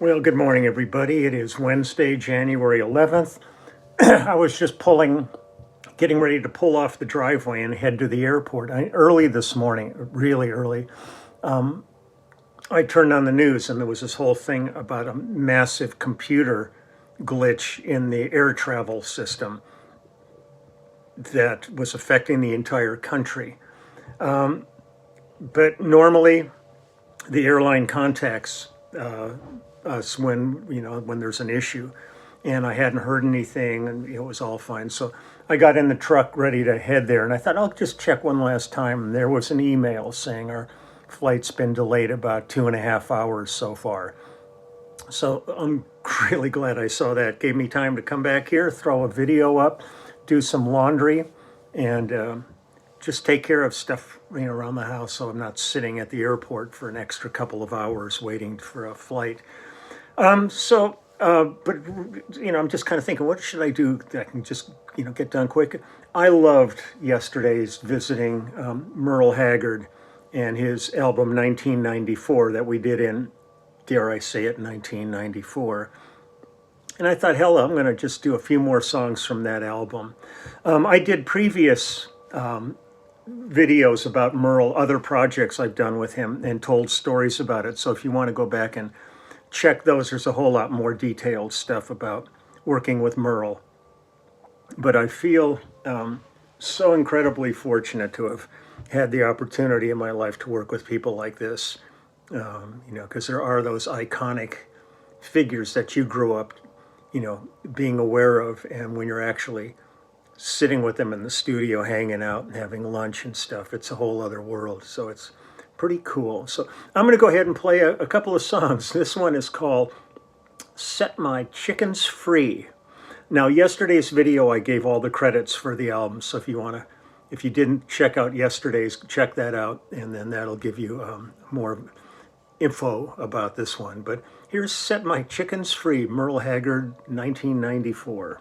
Well, good morning, everybody. It is Wednesday, January 11th. I was just getting ready to pull off the driveway and head to the airport. Early this morning, really early, I turned on the news and there was this whole thing about a massive computer glitch in the air travel system that was affecting the entire country. But normally, the airline contacts us when there's an issue, and I hadn't heard anything, and it was all fine. So I got in the truck ready to head there, and I thought I'll just check one last time. And there was an email saying our flight's been delayed about 2.5 hours so far. So I'm really glad I saw that. Gave me time to come back here, throw a video up, do some laundry, and just take care of stuff around the house, so I'm not sitting at the airport for an extra couple of hours waiting for a flight. But I'm just kind of thinking, what should I do that can just get done quick? I loved yesterday's visiting Merle Haggard and his album 1994 that we did in, dare I say it, 1994. And I thought, hell, I'm going to just do a few more songs from that album. I did previous videos about Merle, other projects I've done with him, and told stories about it. So if you want to go back and check those, there's a whole lot more detailed stuff about working with Merle. But I feel so incredibly fortunate to have had the opportunity in my life to work with people like this, because there are those iconic figures that you grew up, being aware of, and when you're actually sitting with them in the studio, hanging out and having lunch and stuff, it's a whole other world. So it's pretty cool. So I'm going to go ahead and play a couple of songs. This one is called Set My Chickens Free. Now, yesterday's video, I gave all the credits for the album. So if you didn't check out yesterday's, check that out. And then that'll give you more info about this one. But here's Set My Chickens Free, Merle Haggard, 1994.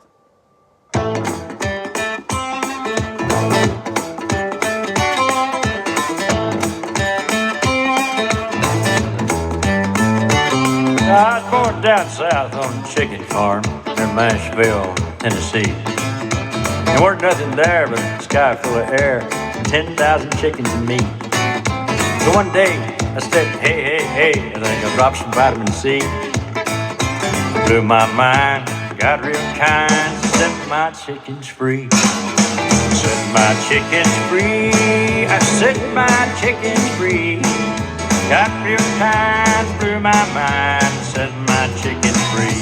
I was born down south on a chicken farm in Nashville, Tennessee. There weren't nothing there but a sky full of air, 10,000 chickens and me. So one day I said, hey, I think I'll drop some vitamin C. Blew my mind, got real kind, set my chickens free. Set my chickens free, I set my chickens free. Got real kind, blew my mind, set my chickens free.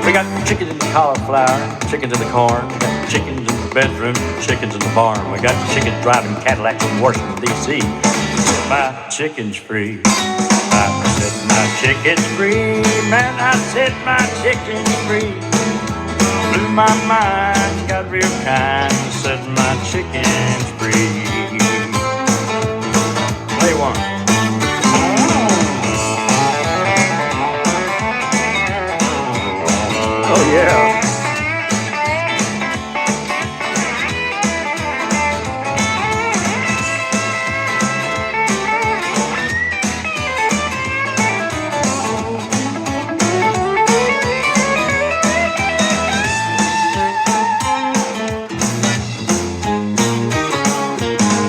We got chickens in the cauliflower, chickens in the corn, we got chickens in the bedroom, chickens in the barn. We got chickens driving Cadillacs in Washington, D.C. Set my chickens free. I set my chickens free, man, I set my chickens free. Blew my mind, got real kind, set my chickens free. Play one. Oh, yeah.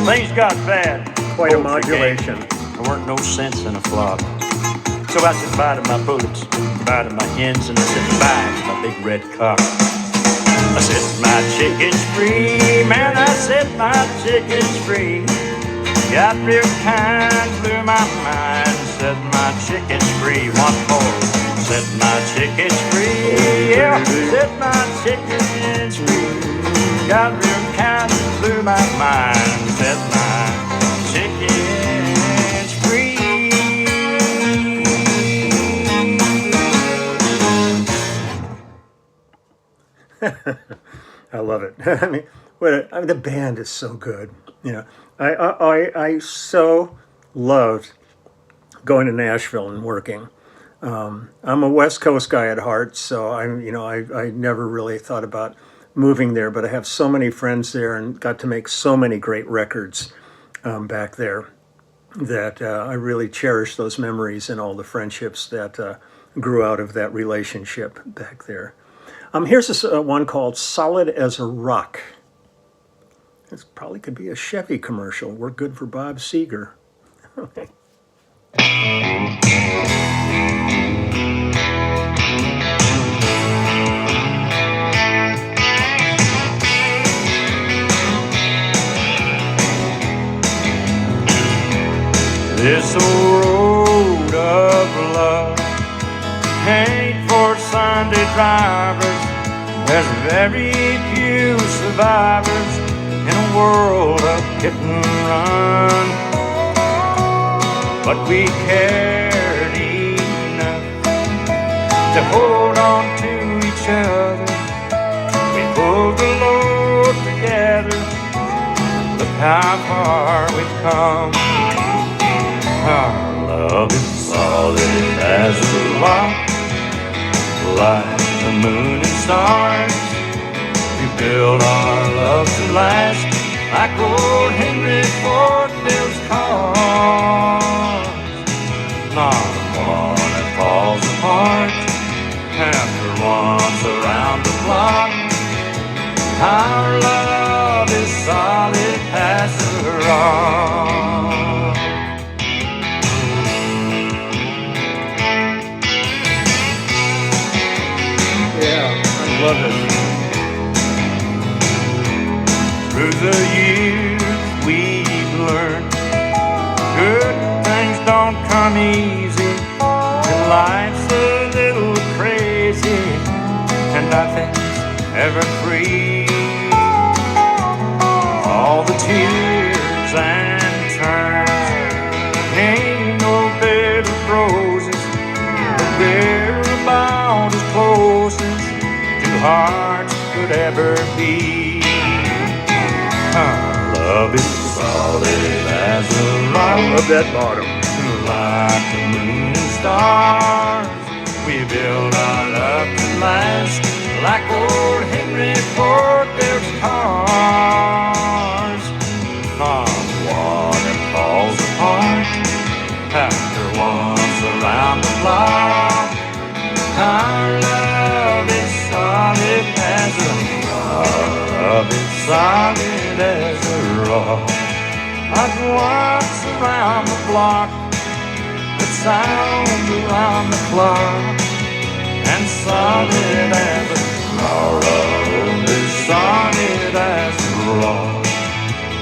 Things got bad. Quite a modulation. There weren't no sense in a flock. So I said bye to my bullets, bye to my hens, and I said bye to my big red cock. I set my chickens free, man, I set my chickens free. Got real kind, blew my mind, set my chickens free. One more, set my chickens free, yeah, set my chickens free. Got real kind, blew my mind, set my chickens free. I love it. I mean, the band is so good. I so loved going to Nashville and working. I'm a West Coast guy at heart, so I never really thought about moving there, but I have so many friends there and got to make so many great records back there. that I really cherish those memories and all the friendships that grew out of that relationship back there. Here's this one called Solid as a Rock. This probably could be a Chevy commercial. We're good for Bob Seger. Okay. This old road of love ain't for Sunday drivers. There's very few survivors in a world of hit and run. But we cared enough to hold on to each other. We pulled the load together. Look how far we've come. Our love is solid as a rock, like the moon and stars. We build our love to last, like old Henry Ford builds cars. Not one that falls apart after once around the block. Our love is solid as a rock. Love it. Through the years we've learned good things don't come easy, and life's a little crazy, and nothing's ever free. All the tears and turns ain't no bed of roses, but we're about as close as hearts could ever be. Our love is solid as a rock. I love that bottom. Like the moon and stars, we build our love to last, like old Henry Ford builds cars. Not one that falls apart after once around the block. Our love is solid as a rock. Love is solid as a rock. I'd once around the block, but sound around the clock, and solid as a rock. Our love is solid as a rock.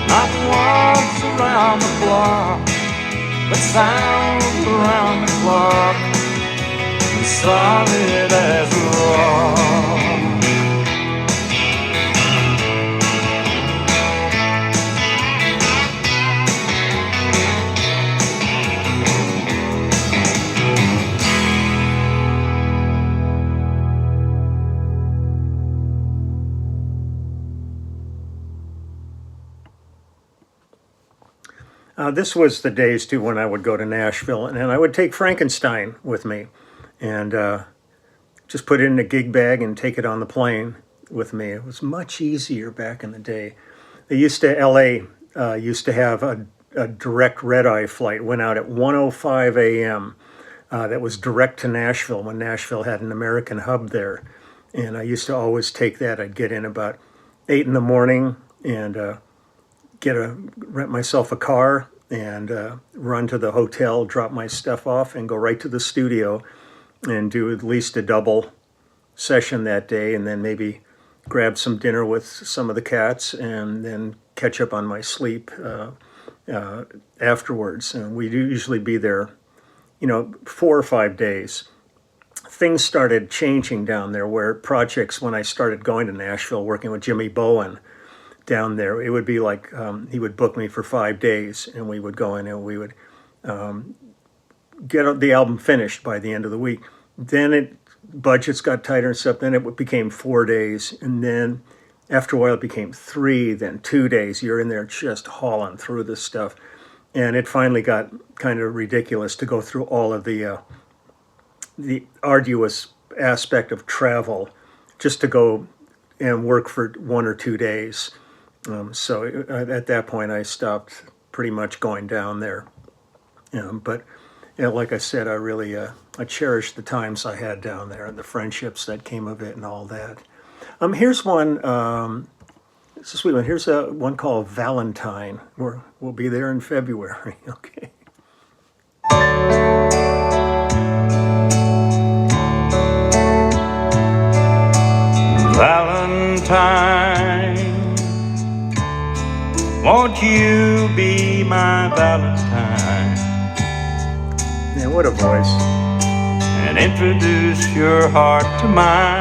Not once around the block, but sound around the clock, solid as a rock. This was the days, too, when I would go to Nashville, and I would take Frankenstein with me and just put it in a gig bag and take it on the plane with me. It was much easier back in the day. They used to, LA used to have a direct red-eye flight, went out at 1:05 a.m. That was direct to Nashville when Nashville had an American hub there. And I used to always take that. I'd get in about 8 in the morning and rent myself a car and run to the hotel, drop my stuff off, and go right to the studio and do at least a double session that day, and then maybe grab some dinner with some of the cats and then catch up on my sleep afterwards. And we'd usually be there, 4 or 5 days. Things started changing down there where projects, when I started going to Nashville, working with Jimmy Bowen down there, it would be like he would book me for 5 days, and we would go in and we would get the album finished by the end of the week. Then budgets got tighter and stuff. Then it became 4 days, and then after a while it became 3, then 2 days. You're in there just hauling through this stuff, and it finally got kind of ridiculous to go through all of the arduous aspect of travel just to go and work for 1 or 2 days. So at that point, I stopped pretty much going down there. But like I said, I really I cherish the times I had down there and the friendships that came of it and all that. Here's one. It's a sweet one. Here's one called Valentine. We'll be there in February. Okay. Valentine, won't you be my Valentine? Yeah, what a voice. And introduce your heart to mine,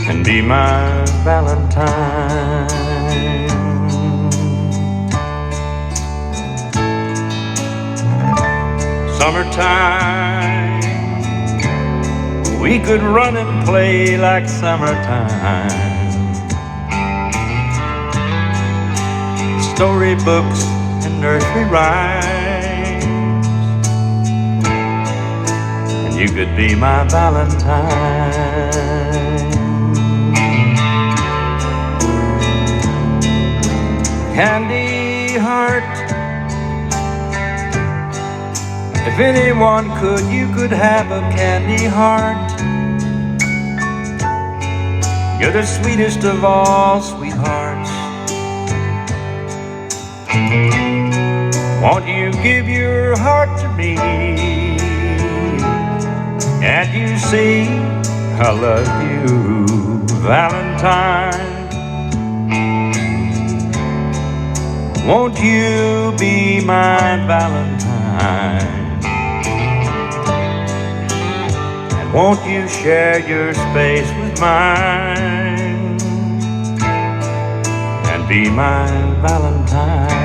and be my Valentine. Summertime, we could run and play like summertime. Storybooks and nursery rhymes, and you could be my Valentine. Candy heart, if anyone could, you could have a candy heart. You're the sweetest of all sweethearts. Won't you give your heart to me? Can't you see I love you, Valentine? Won't you be my Valentine? And won't you share your space with mine and be my Valentine?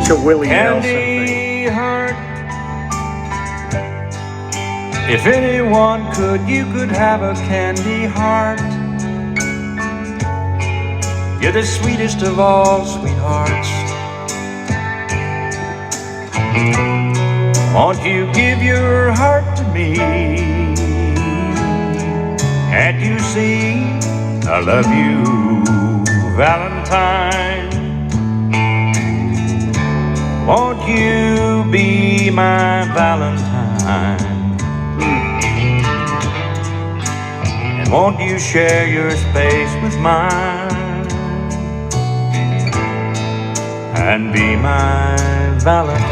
A Willie Nelson thing. Candy heart, if anyone could, you could have a candy heart. You're the sweetest of all sweethearts. Won't you give your heart to me? Can't you see I love you, Valentine? Won't you be my Valentine? And won't you share your space with mine and be my Valentine?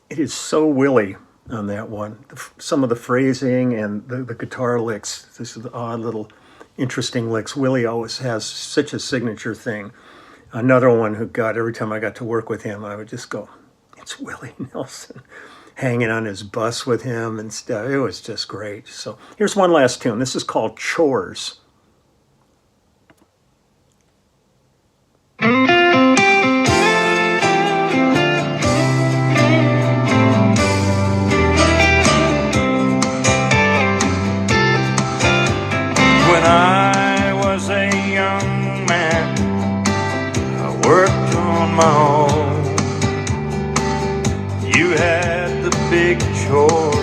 It is so Willie on that one. Some of the phrasing and the guitar licks, this is the odd little interesting licks. Willie always has such a signature thing. Another one who every time I got to work with him, I would just go, it's Willie Nelson, hanging on his bus with him and stuff. It was just great. So here's one last tune. This is called Chores. I was a young man, I worked on my own. You had the big chore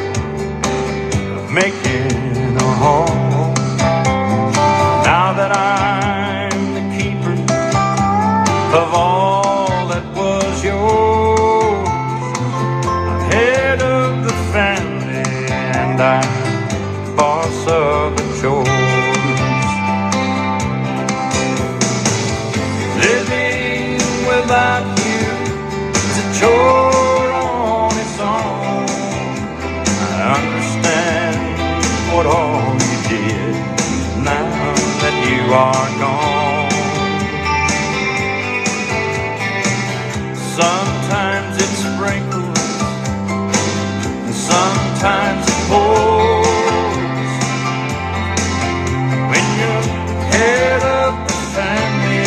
of making a home. Now that I'm the keeper of all that was yours, I'm head of the family and I'm boss of the chores. Living without you is a chore on its own. I understand what all you did now that you are gone. Sometimes it sprinkles, and sometimes it pulls when you're head of the family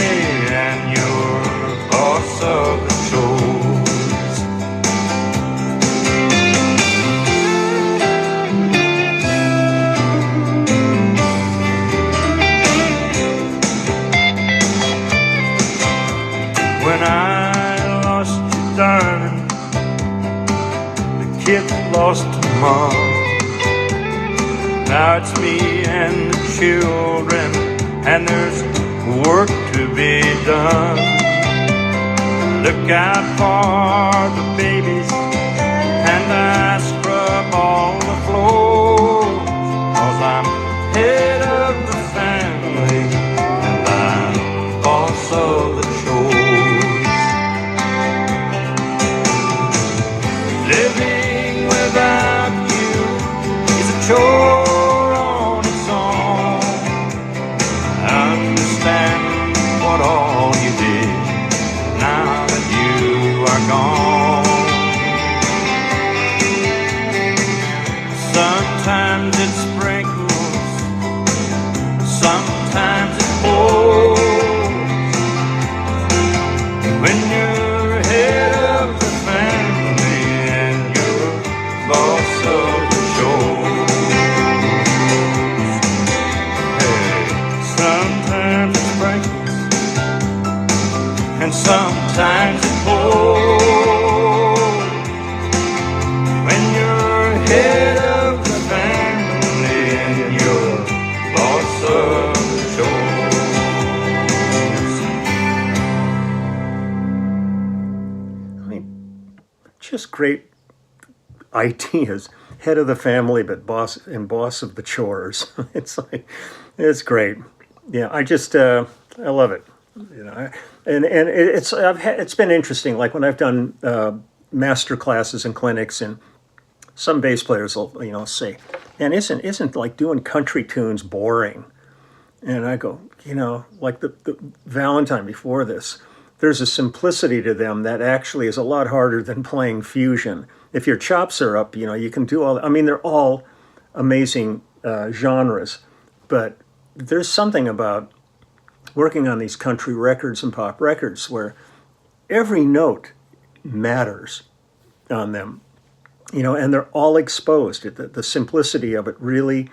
and you're boss of the chores. When I lost you, darling, the kids lost a mom. Now it's me and the children, and there's work to be done. Look out for the babies, and I scrub all the floors, 'cause I'm head of the family, and I'm boss of the chores. Living without you is a chore on its own. I understand what all you did now that you are gone. Sometimes it sprinkles, sometimes it pours. When you're head of the family and you're boss of the chores. Hey, sometimes it sprinkles and sometimes it pours. When you're head of the family and you're boss of the chores. I mean, just great ideas. Head of the family, but boss of the chores. It's great. Yeah, I love it. And it's been interesting. Like when I've done master classes and clinics, and some bass players will say, "Man, isn't like doing country tunes boring?" And I go, like the Valentine before this, there's a simplicity to them that actually is a lot harder than playing fusion. If your chops are up, you can do all. I mean, they're all amazing genres, but there's something about working on these country records and pop records where every note matters on them, and they're all exposed. The simplicity of it really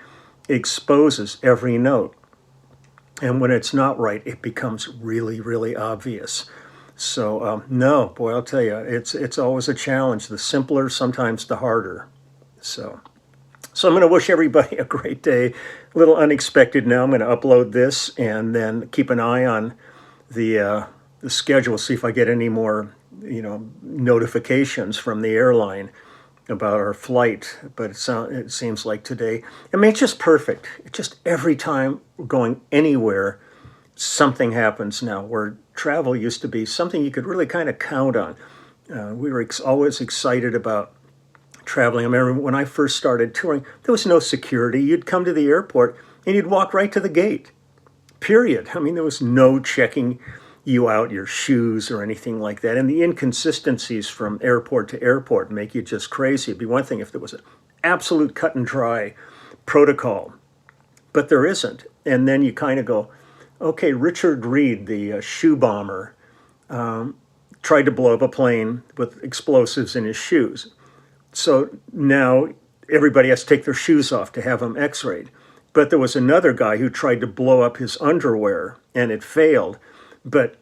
exposes every note. And when it's not right, it becomes really, really obvious. So no, boy, I'll tell you, it's always a challenge. The simpler, sometimes the harder. So I'm going to wish everybody a great day. A little unexpected now. I'm going to upload this and then keep an eye on the schedule. See if I get any more, notifications from the airline about our flight. But it seems like today, I mean, it's just perfect. It's just every time we're going anywhere, something happens now, where travel used to be something you could really kind of count on. We were always excited about traveling. I remember when I first started touring, there was no security. You'd come to the airport and you'd walk right to the gate, period. I mean, there was no checking you out, your shoes or anything like that. And the inconsistencies from airport to airport make you just crazy. It'd be one thing if there was an absolute cut and dry protocol, but there isn't. And then you kind of go, okay, Richard Reed, the shoe bomber, tried to blow up a plane with explosives in his shoes. So now everybody has to take their shoes off to have them x-rayed. But there was another guy who tried to blow up his underwear and it failed. But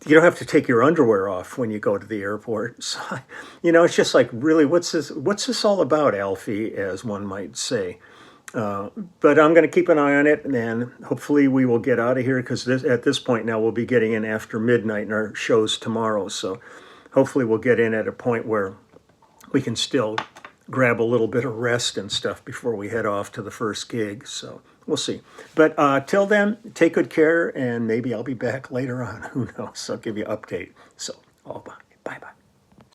you don't have to take your underwear off when you go to the airport. So, it's just like, really, what's this all about, Alfie, as one might say. But I'm going to keep an eye on it, and hopefully we will get out of here, because at this point now we'll be getting in after midnight in our shows tomorrow. So hopefully we'll get in at a point where we can still grab a little bit of rest and stuff before we head off to the first gig. So we'll see. But till then, take good care, and maybe I'll be back later on. Who knows? I'll give you an update. So, bye-bye.